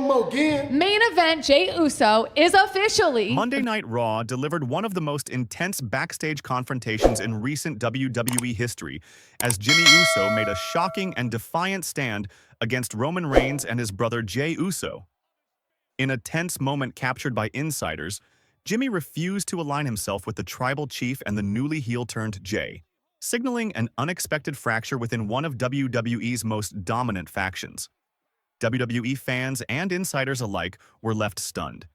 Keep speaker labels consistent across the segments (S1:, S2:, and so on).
S1: more again.
S2: Main event, Jey Uso is officially...
S3: Monday Night Raw delivered one of the most intense backstage confrontations in recent WWE history as Jey Uso made a shocking and defiant stand against Roman Reigns and his brother Jey Uso. In a tense moment captured by insiders, Jey refused to align himself with the tribal chief and the newly heel-turned Jey, signaling an unexpected fracture within one of WWE's most dominant factions. WWE fans and insiders alike were left stunned,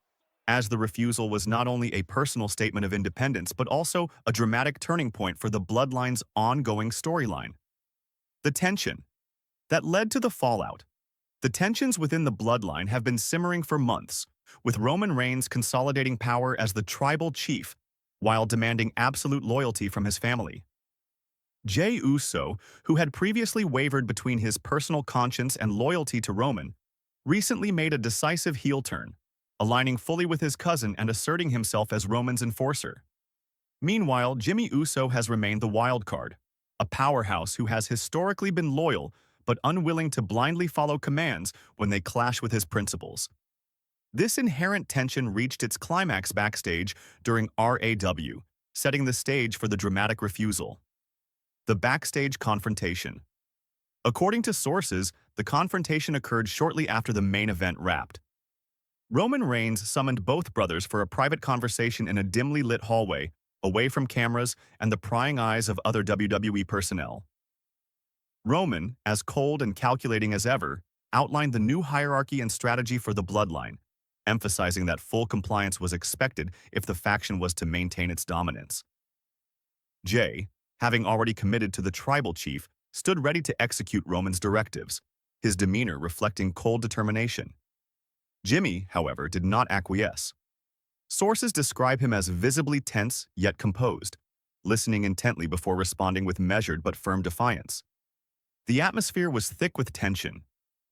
S3: as the refusal was not only a personal statement of independence but also a dramatic turning point for the Bloodline's ongoing storyline. The tension that led to the fallout. The tensions within the Bloodline have been simmering for months, with Roman Reigns consolidating power as the tribal chief while demanding absolute loyalty from his family. Jey Uso, who had previously wavered between his personal conscience and loyalty to Roman, recently made a decisive heel turn, aligning fully with his cousin and asserting himself as Roman's enforcer. Meanwhile, Jey Uso has remained the wild card, a powerhouse who has historically been loyal but unwilling to blindly follow commands when they clash with his principles. This inherent tension reached its climax backstage during RAW, setting the stage for the dramatic refusal. The backstage confrontation. According to sources, the confrontation occurred shortly after the main event wrapped. Roman Reigns summoned both brothers for a private conversation in a dimly lit hallway, away from cameras and the prying eyes of other WWE personnel. Roman, as cold and calculating as ever, outlined the new hierarchy and strategy for the Bloodline, emphasizing that full compliance was expected if the faction was to maintain its dominance. Jey, having already committed to the tribal chief, stood ready to execute Roman's directives, his demeanor reflecting cold determination. Jey, however, did not acquiesce. Sources describe him as visibly tense yet composed, listening intently before responding with measured but firm defiance. The atmosphere was thick with tension.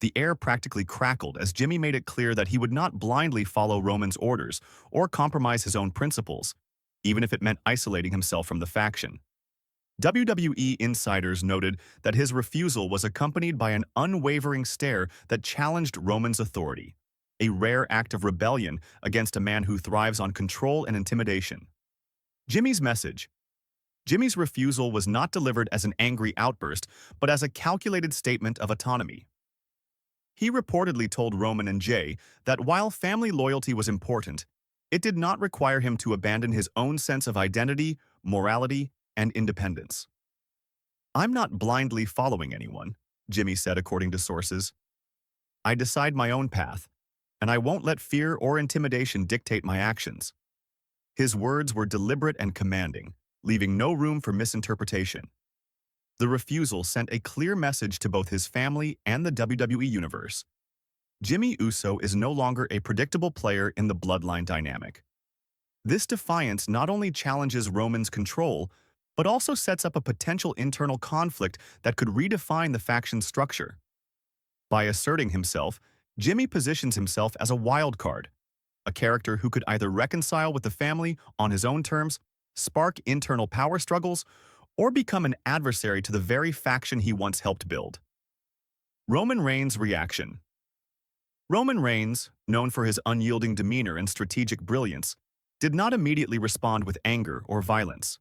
S3: The air practically crackled as Jey made it clear that he would not blindly follow Roman's orders or compromise his own principles, even if it meant isolating himself from the faction. WWE insiders noted that his refusal was accompanied by an unwavering stare that challenged Roman's authority, a rare act of rebellion against a man who thrives on control and intimidation. Jey's message. Jey's refusal was not delivered as an angry outburst, but as a calculated statement of autonomy. He reportedly told Roman and Jey that while family loyalty was important, it did not require him to abandon his own sense of identity, morality, and independence. "I'm not blindly following anyone," Jey said according to sources. "I decide my own path, and I won't let fear or intimidation dictate my actions." His words were deliberate and commanding, leaving no room for misinterpretation. The refusal sent a clear message to both his family and the WWE Universe. Jey Uso is no longer a predictable player in the Bloodline dynamic. This defiance not only challenges Roman's control, but also sets up a potential internal conflict that could redefine the faction's structure. By asserting himself, Jey positions himself as a wild card, a character who could either reconcile with the family on his own terms, spark internal power struggles, or become an adversary to the very faction he once helped build. Roman Reigns' reaction. Roman Reigns, known for his unyielding demeanor and strategic brilliance, did not immediately respond with anger or violence.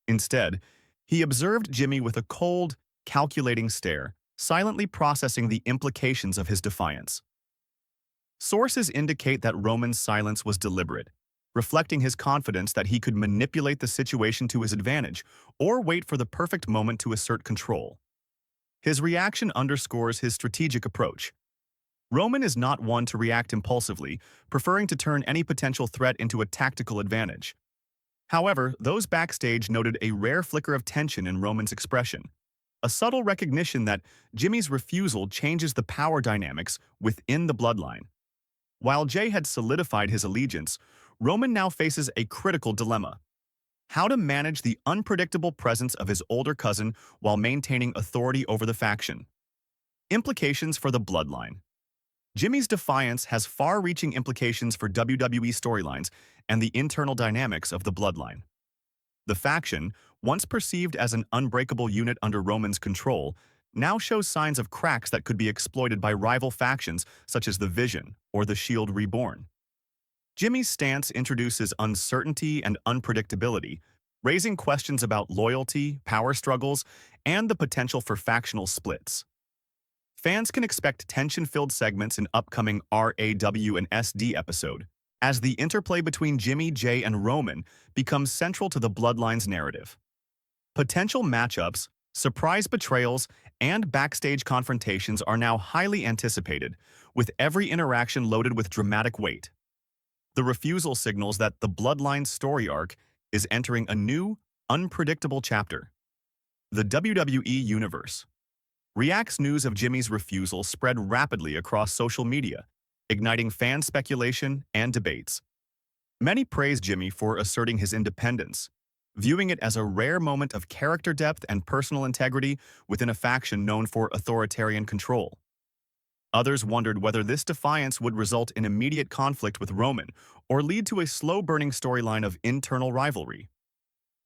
S3: Instead, he observed Jey with a cold, calculating stare, silently processing the implications of his defiance. Sources indicate that Roman's silence was deliberate, reflecting his confidence that he could manipulate the situation to his advantage or wait for the perfect moment to assert control. His reaction underscores his strategic approach. Roman is not one to react impulsively, preferring to turn any potential threat into a tactical advantage. However, those backstage noted a rare flicker of tension in Roman's expression, a subtle recognition that Jey's refusal changes the power dynamics within the Bloodline. While Jey had solidified his allegiance, Roman now faces a critical dilemma: how to manage the unpredictable presence of his older cousin while maintaining authority over the faction. Implications for the Bloodline. Jey's defiance has far-reaching implications for WWE storylines and the internal dynamics of the Bloodline. The faction, once perceived as an unbreakable unit under Roman's control, now shows signs of cracks that could be exploited by rival factions such as the Vision or the Shield Reborn. Jimmy's stance introduces uncertainty and unpredictability, raising questions about loyalty, power struggles, and the potential for factional splits. Fans can expect tension-filled segments in upcoming RAW and SD episode, as the interplay between Jimmy, Jey, and Roman becomes central to the Bloodline's narrative. Potential matchups, surprise betrayals, and backstage confrontations are now highly anticipated, with every interaction loaded with dramatic weight. The refusal signals that the Bloodline story arc is entering a new, unpredictable chapter. The WWE Universe. Reacts news of Jimmy's refusal spread rapidly across social media, igniting fan speculation and debates. Many praise Jimmy for asserting his independence, viewing it as a rare moment of character depth and personal integrity within a faction known for authoritarian control. Others wondered whether this defiance would result in immediate conflict with Roman or lead to a slow-burning storyline of internal rivalry.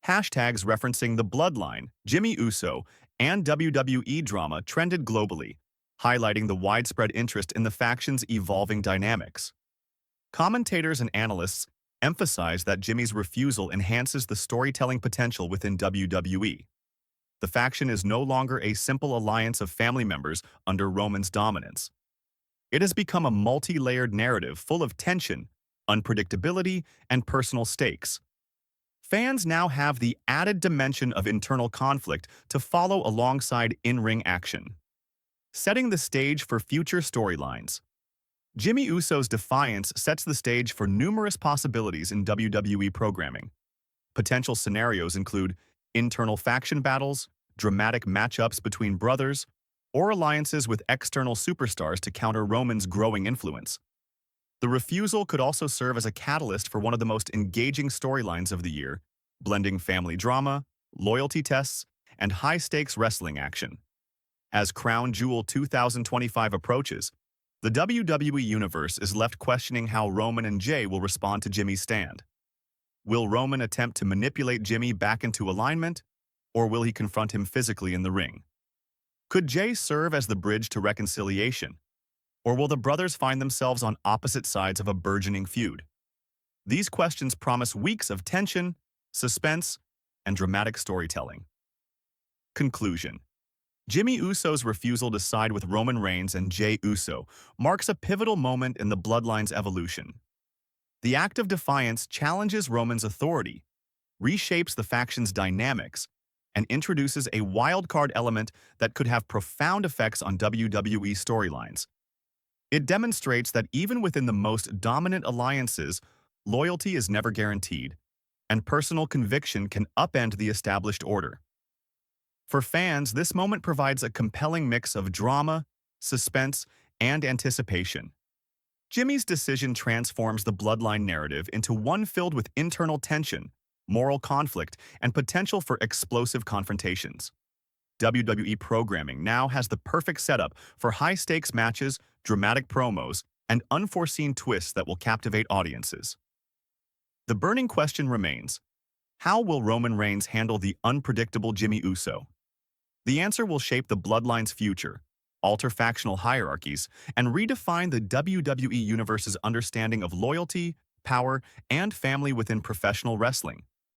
S3: Hashtags referencing the Bloodline, Jimmy Uso, and WWE drama trended globally, highlighting the widespread interest in the faction's evolving dynamics. Commentators and analysts emphasize that Jimmy's refusal enhances the storytelling potential within WWE. The faction is no longer a simple alliance of family members under Roman's dominance. It has become a multi-layered narrative full of tension, unpredictability, and personal stakes. Fans now have the added dimension of internal conflict to follow alongside in-ring action, setting the stage for future storylines. Jimmy Uso's defiance sets the stage for numerous possibilities in WWE programming. Potential scenarios include internal faction battles, dramatic matchups between brothers, or alliances with external superstars to counter Roman's growing influence. The refusal could also serve as a catalyst for one of the most engaging storylines of the year, blending family drama, loyalty tests, and high-stakes wrestling action. As Crown Jewel 2025 approaches, the WWE Universe is left questioning how Roman and Jey will respond to Jimmy's stand. Will Roman attempt to manipulate Jimmy back into alignment, or will he confront him physically in the ring? Could Jey serve as the bridge to reconciliation, or will the brothers find themselves on opposite sides of a burgeoning feud? These questions promise weeks of tension, suspense, and dramatic storytelling. Conclusion. Jimmy Uso's refusal to side with Roman Reigns and Jey Uso marks a pivotal moment in the Bloodline's evolution. The act of defiance challenges Roman's authority, reshapes the faction's dynamics, and introduces a wildcard element that could have profound effects on WWE storylines. It demonstrates that even within the most dominant alliances, loyalty is never guaranteed, and personal conviction can upend the established order. For fans, this moment provides a compelling mix of drama, suspense, and anticipation. Jimmy's decision transforms the Bloodline narrative into one filled with internal tension, moral conflict, and potential for explosive confrontations. WWE programming now has the perfect setup for high-stakes matches, dramatic promos, and unforeseen twists that will captivate audiences. The burning question remains, how will Roman Reigns handle the unpredictable Jimmy Uso? The answer will shape the Bloodline's future, alter factional hierarchies, and redefine the WWE Universe's understanding of loyalty, power, and family within professional wrestling.